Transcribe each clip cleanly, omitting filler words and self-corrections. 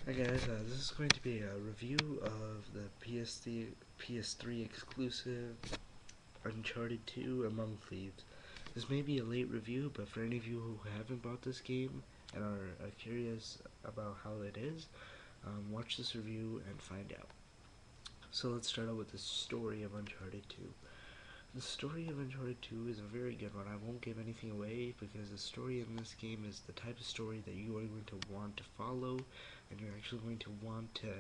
Hi guys, this is going to be a review of the PS3 exclusive Uncharted 2 Among Thieves. This may be a late review, but for any of you who haven't bought this game and are curious about how it is, watch this review and find out. So let's start out with the story of Uncharted 2. The story of Uncharted 2 is a very good one. I won't give anything away because the story in this game is the type of story that you are going to want to follow, and you're actually going to want to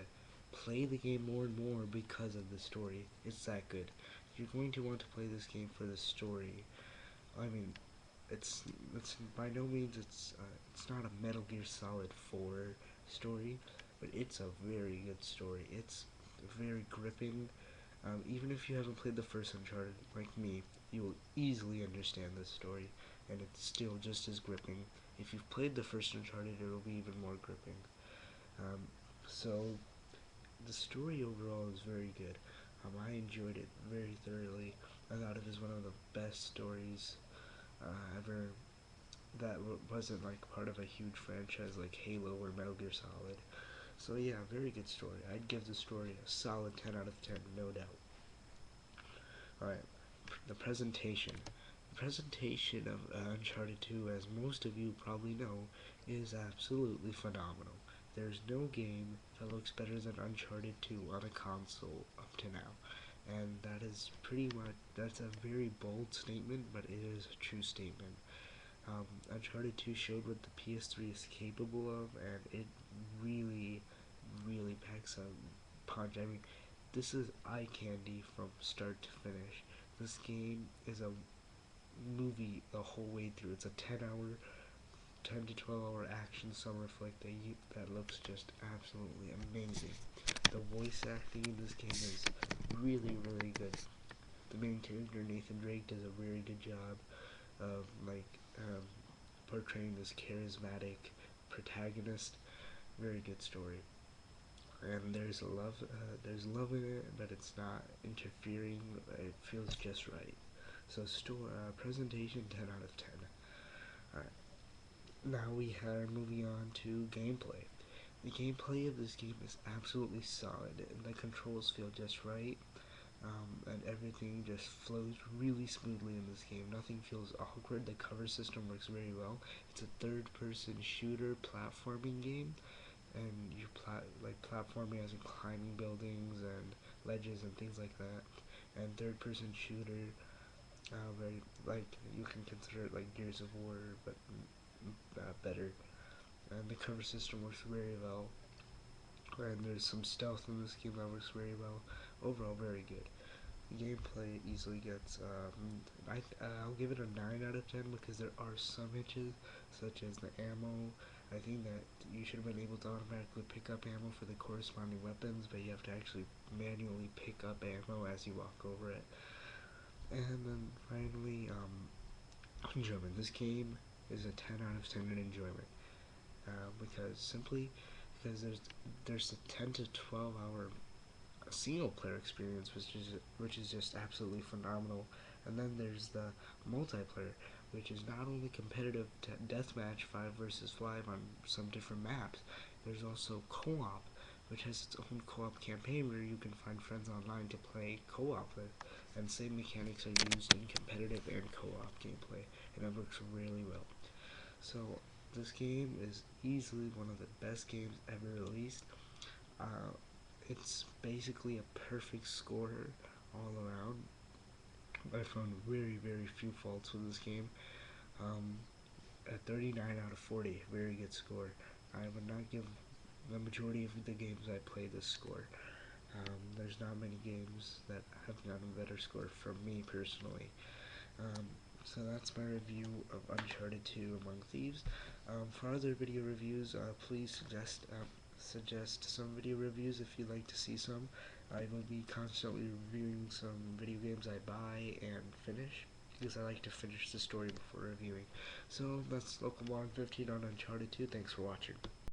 play the game more and more because of the story. It's that good. You're going to want to play this game for the story. I mean, it's by no means it's not a Metal Gear Solid 4 story, but it's a very good story. It's very gripping. Even if you haven't played the first Uncharted, like me, you will easily understand this story, and it's still just as gripping. If you've played the first Uncharted, it'll be even more gripping. Um, so, the story overall is very good. I enjoyed it very thoroughly. I thought it was one of the best stories ever that wasn't like part of a huge franchise like Halo or Metal Gear Solid. So yeah, very good story. I'd give the story a solid 10 out of 10, no doubt. Alright, the presentation. The presentation of Uncharted 2, as most of you probably know, is absolutely phenomenal. There's no game that looks better than Uncharted 2 on a console up to now. And that is pretty much, that's a very bold statement, but it is a true statement. Uncharted 2 showed what the PS3 is capable of, and it really, really packs a punch. I mean, this is eye candy from start to finish. This game is a movie the whole way through. It's a 10 to 12 hour action summer flick that looks just absolutely amazing. The voice acting in this game is really, really good. The main character, Nathan Drake, does a very good job of portraying this charismatic protagonist. Very good story. And there's love in it, but it's not interfering. It feels just right. So presentation 10 out of 10. Alright, now we are moving on to gameplay. The gameplay of this game is absolutely solid, and the controls feel just right, and everything just flows really smoothly in this game. Nothing feels awkward. The cover system works very well. It's a third-person shooter platforming game, and you're platforming as in climbing buildings and ledges and things like that. And third-person shooter, very like you can consider it like Gears of War, but better. And the cover system works very well. And there's some stealth in this game that works very well. Overall, very good. The gameplay easily gets. I'll give it a 9 out of 10 because there are some hitches, such as the ammo. I think that you should have been able to automatically pick up ammo for the corresponding weapons, but you have to actually manually pick up ammo as you walk over it. And then finally, enjoyment. This game is a 10 out of 10 in enjoyment, because there's a 10 to 12 hour single player experience, which is just absolutely phenomenal. And then there's the multiplayer, which is not only competitive deathmatch 5 versus 5 on some different maps. There's also co-op, which has its own co-op campaign where you can find friends online to play co-op with, and same mechanics are used in competitive and co-op gameplay, and it works really well. So this game is easily one of the best games ever released. Uh, it's basically a perfect score all around. I found very, very few faults with this game. Um, a 39 out of 40, very good score. I would not give the majority of the games I play this score. There's not many games that have gotten a better score from me personally. Um, so that's my review of Uncharted 2 Among Thieves. For other video reviews, please suggest some video reviews if you'd like to see some. I will be constantly reviewing some video games I buy and finish, because I like to finish the story before reviewing. So that's Local 15 on Uncharted 2. Thanks for watching.